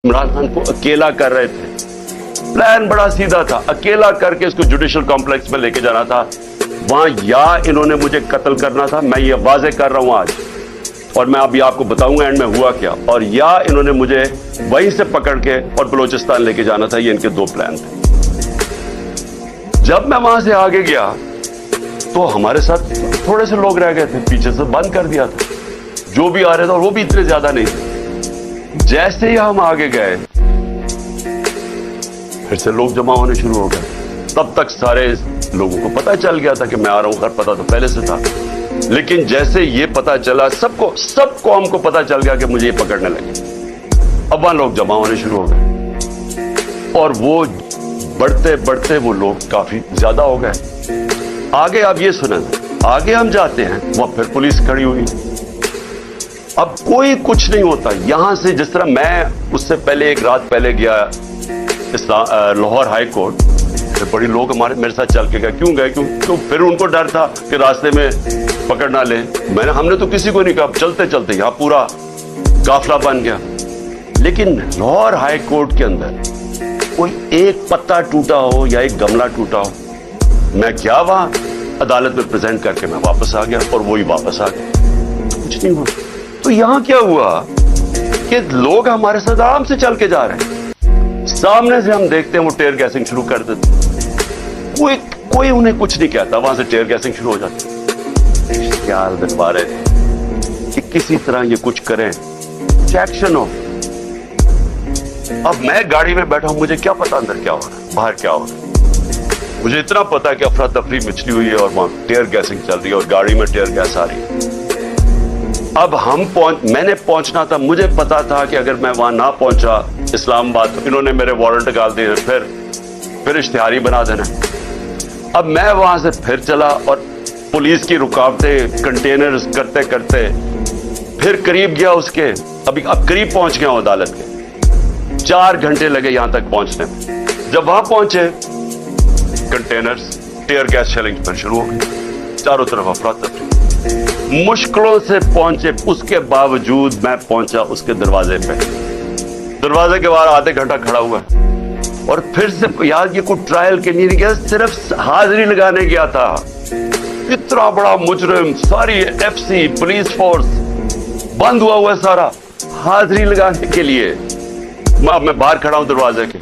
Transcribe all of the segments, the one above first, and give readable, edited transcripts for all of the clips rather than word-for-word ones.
इमरान खान को अकेला कर रहे थे। प्लान बड़ा सीधा था, अकेला करके इसको जुडिशल कॉम्प्लेक्स में लेके जाना था। वहां या इन्होंने मुझे कत्ल करना था, मैं ये वाजे कर रहा हूं आज, और मैं अभी आपको बताऊंगा एंड में हुआ क्या, और या इन्होंने मुझे वहीं से पकड़ के और बलोचिस्तान लेके जाना था। ये इनके दो प्लान थे। जब मैं वहां से आगे गया तो हमारे साथ थोड़े से लोग रह गए थे, पीछे से बंद कर दिया था जो भी आ रहे थे, और वो भी इतने ज्यादा नहीं थे। जैसे ही हम आगे गए फिर से लोग जमा होने शुरू हो गए। तब तक सारे लोगों को पता चल गया था कि मैं आ रहा हूं, खैर पता तो पहले से था, लेकिन जैसे ये पता चला सब कौम को पता चल गया कि मुझे ये पकड़ने लगे। अब वहां लोग जमा होने शुरू हो गए और वो बढ़ते बढ़ते वो लोग काफी ज्यादा हो गए। आगे आप ये सुने, आगे हम जाते हैं वहां फिर पुलिस खड़ी हुई। अब कोई कुछ नहीं होता यहां से। जिस तरह मैं उससे पहले एक रात पहले गया लाहौर हाई कोर्ट, फिर बड़ी लोग मेरे साथ चल के गए। क्यों गए? क्यों? फिर उनको डर था कि रास्ते में पकड़ ना ले। हमने तो किसी को नहीं कहा, चलते चलते यहां पूरा काफिला बन गया। लेकिन लाहौर हाई कोर्ट के अंदर कोई एक पत्ता टूटा हो या एक गमला टूटा हो, मैं क्या वहां अदालत में प्रेजेंट करके मैं वापस आ गया, और वही वापस आ गया, कुछ नहीं हुआ। तो यहां क्या हुआ कि लोग हमारे साथ आराम से चल के जा रहे हैं, सामने से हम देखते हैं वो टेयर गैसिंग शुरू कर देते, कोई उन्हें कुछ नहीं कहता, वहां से टेयर गैसिंग शुरू हो जाती। ख्याल दिलवा रहे थे कि किसी तरह ये कुछ करें, एक्शन हो। अब मैं गाड़ी में बैठा हूं, मुझे क्या पता अंदर क्या हो रहा है, बाहर क्या हो रहा है। मुझे इतना पता है कि अफरा तफरी मचली हुई है और वहां टेयर गैसिंग चल रही है और गाड़ी में टेयर गैस आ रही है। अब मैंने पहुंचना था, मुझे पता था कि अगर मैं वहां ना पहुंचा इस्लामाबाद तो इन्होंने मेरे वारंट निकाल दिए, फिर इश्तिहारी बना देना। अब मैं वहां से फिर चला और पुलिस की रुकावटें कंटेनर करते करते फिर करीब गया उसके, अब करीब पहुंच गया हूं अदालत के। 4 घंटे लगे यहां तक पहुंचने में। जब वहां पहुंचे कंटेनर्स टेयर गैस शेलिंग पर शुरू हो गई, चारों तरफ अफरा तफरी। मुश्किलों से पहुंचे, उसके बावजूद मैं पहुंचा उसके दरवाजे पे। दरवाजे के बाहर आधे घंटा खड़ा हुआ और फिर से यार ये कोई ट्रायल के नहीं गया, सिर्फ हाजिरी लगाने गया था। इतना बड़ा मुजरिम, सारी एफसी पुलिस फोर्स बंद हुआ है सारा, हाजिरी लगाने के लिए। मैं बाहर खड़ा हूं दरवाजे के।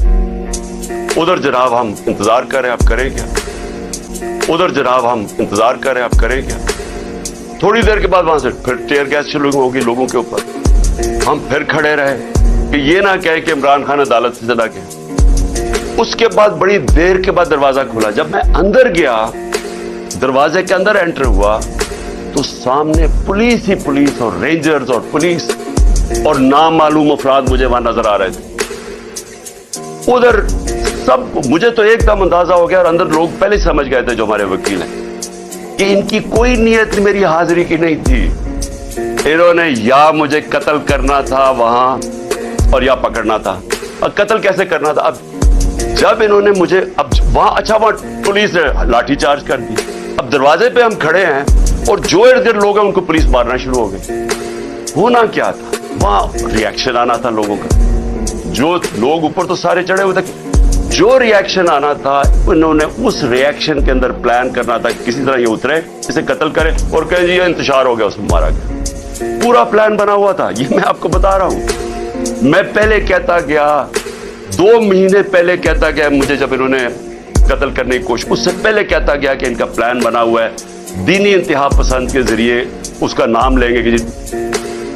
उधर जनाब हम इंतजार कर रहे हैं, आप करें क्या? उधर जनाब हम इंतजार कर रहे हैं, आप करें क्या? थोड़ी देर के बाद वहां से फिर टेयर गैस शुरू होगी लोगों के ऊपर। हम फिर खड़े रहे कि ये ना कहे कि इमरान खान अदालत से चला गया। उसके बाद बड़ी देर के बाद दरवाजा खुला। जब मैं अंदर गया, दरवाजे के अंदर एंटर हुआ तो सामने पुलिस ही पुलिस और रेंजर्स और पुलिस और नामालूम अफराद मुझे वहां नजर आ रहे थे। उधर सब, मुझे तो एकदम अंदाजा हो गया और अंदर लोग पहले समझ गए थे जो हमारे वकील हैं कि इनकी कोई नीयत मेरी हाजिरी की नहीं थी। इन्होंने या मुझे कत्ल करना था वहां और या पकड़ना था। और कत्ल कैसे करना था? अब जब इन्होंने मुझे, अब वहां अच्छा वहां पुलिस ने लाठी चार्ज कर दी। अब दरवाजे पे हम खड़े हैं और जो इर्द गिर्द लोग हैं उनको पुलिस मारना शुरू हो गई। होना क्या था? वहां रिएक्शन आना था लोगों का। जो लोग ऊपर तो सारे चढ़े हुए थे, जो रिएक्शन आना था उन्होंने उस रिएक्शन के अंदर प्लान करना था किसी तरह ये उतरे, इसे कत्ल करे और कहे जी ये इंतशार हो गया, उसमें मारा गया। पूरा प्लान बना हुआ था, ये मैं आपको बता रहा हूं। मैं पहले कहता गया, 2 महीने पहले कहता गया मुझे, जब इन्होंने कत्ल करने की कोशिश, उससे पहले कहता गया कि इनका प्लान बना हुआ है, दीनी इंतहा पसंद के जरिए उसका नाम लेंगे कि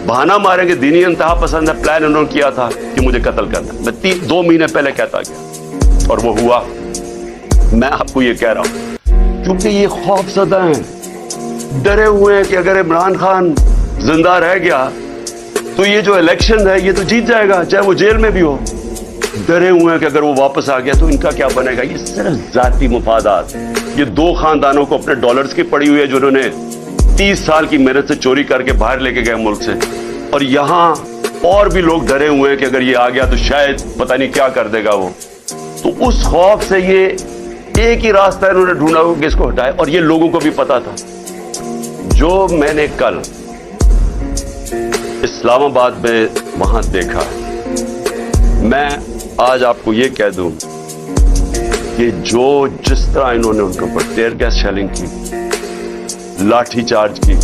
बहाना मारेंगे, दीनी इंतहा पसंद है, प्लान इन्होंने किया था कि मुझे कत्ल करना। मैं 2 महीने पहले कहता गया और वो हुआ। मैं आपको ये कह रहा हूं क्योंकि ये खौफजदा हैं, डरे हुए हैं कि अगर इमरान खान जिंदा रह गया तो ये जो इलेक्शन है ये तो जीत जाएगा, चाहे वो जेल में भी हो। डरे हुए हैं कि अगर वो वापस आ गया तो इनका क्या बनेगा। ये सिर्फ जाती मुफादात, ये 2 खानदानों को अपने डॉलर्स की पड़ी हुई है जिन्होंने 30 साल की मेहनत से चोरी करके बाहर लेके गए मुल्क से। और यहां और भी लोग डरे हुए हैं कि अगर ये आ गया तो शायद पता नहीं क्या कर देगा वो। तो उस खौफ से ये एक ही रास्ता इन्होंने ढूंढा कि इसको हटाए, और ये लोगों को भी पता था। जो मैंने कल इस्लामाबाद में वहां देखा میں آج آپ کو یہ کہہ دوں کہ جس طرح انہوں نے ان کے اوپر ٹیئر گیس شیلنگ کی، لاٹھی چارج کی،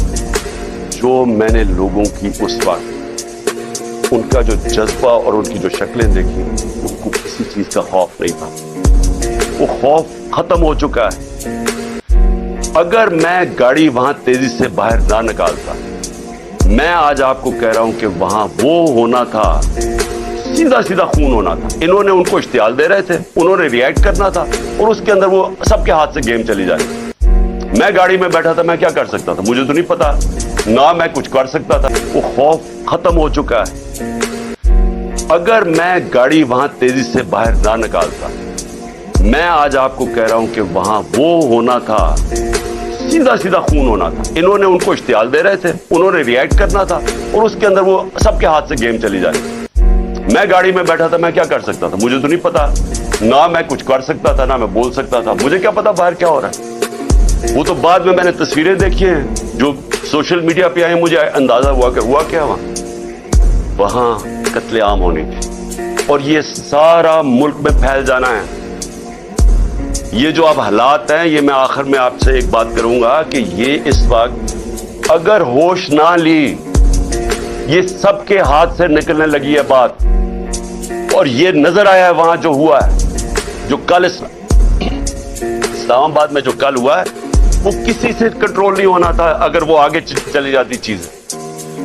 جو میں نے لوگوں کی اس وقت ان کا جو جذبہ اور ان کی جو شکلیں دیکھی، ان کو کسی چیز کا خوف نہیں تھا، وہ خوف ختم ہو چکا ہے۔ اگر میں گاڑی وہاں تیزی سے باہر نہ نکالتا، میں آج آپ کو کہہ رہا ہوں کہ وہاں وہ ہونا تھا، سیدھا سیدھا خون ہونا تھا۔ انہوں نے ان کو اشتعال دے رہے تھے، انہوں نے ریئیکٹ کرنا تھا، اور اس کے اندر وہ سب کے ہاتھ سے گیم چلی جائے۔ میں گاڑی میں بیٹھا تھا، میں کیا کر سکتا تھا؟ مجھے تو نہیں پتا، نہ میں کچھ کر سکتا تھا۔ وہ خوف ختم ہو چکا ہے۔ اگر میں گاڑی وہاں تیزی سے باہر نہ نکالتا، میں آج آپ کو کہہ رہا ہوں کہ وہاں وہ ہونا تھا، سیدھا سیدھا خون ہونا تھا۔ انہوں نے ان کو اشتعال دے رہے تھے، انہوں نے ریئیکٹ کرنا تھا، اور اس کے اندر وہ سب کے ہاتھ سے گیم چلی جائے۔ میں گاڑی میں بیٹھا تھا، میں کیا کر سکتا تھا؟ مجھے تو نہیں پتا، نہ میں کچھ کر سکتا تھا، نہ میں بول سکتا تھا۔ مجھے کیا پتا باہر کیا ہو رہا ہے؟ وہ تو بعد میں نے تصویریں دیکھی ہیں جو سوشل میڈیا پہ آئی، مجھے اندازہ ہوا کہ ہوا کیا وہاں قتل عام ہونی تھی، اور یہ سارا ملک میں پھیل جانا ہے۔ یہ جو اب حالات ہیں، یہ میں آخر میں آپ سے ایک بات کروں گا کہ یہ اس وقت اگر ہوش نہ لی، یہ سب کے ہاتھ سے نکلنے لگی ہے بات، اور یہ نظر آیا ہے وہاں جو ہوا ہے، جو کل اسلام آباد میں جو کل ہوا ہے، وہ کسی سے کنٹرول نہیں ہونا تھا اگر وہ آگے چلی جاتی چیزیں۔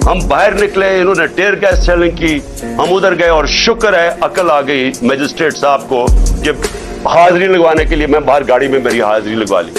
ہم باہر نکلے، انہوں نے ٹیئر گیس شیلنگ کی، ہم ادھر گئے، اور شکر ہے عقل آ گئی میجسٹریٹ صاحب کو کہ حاضری لگوانے کے لیے میں باہر گاڑی میں میری حاضری لگوا لی۔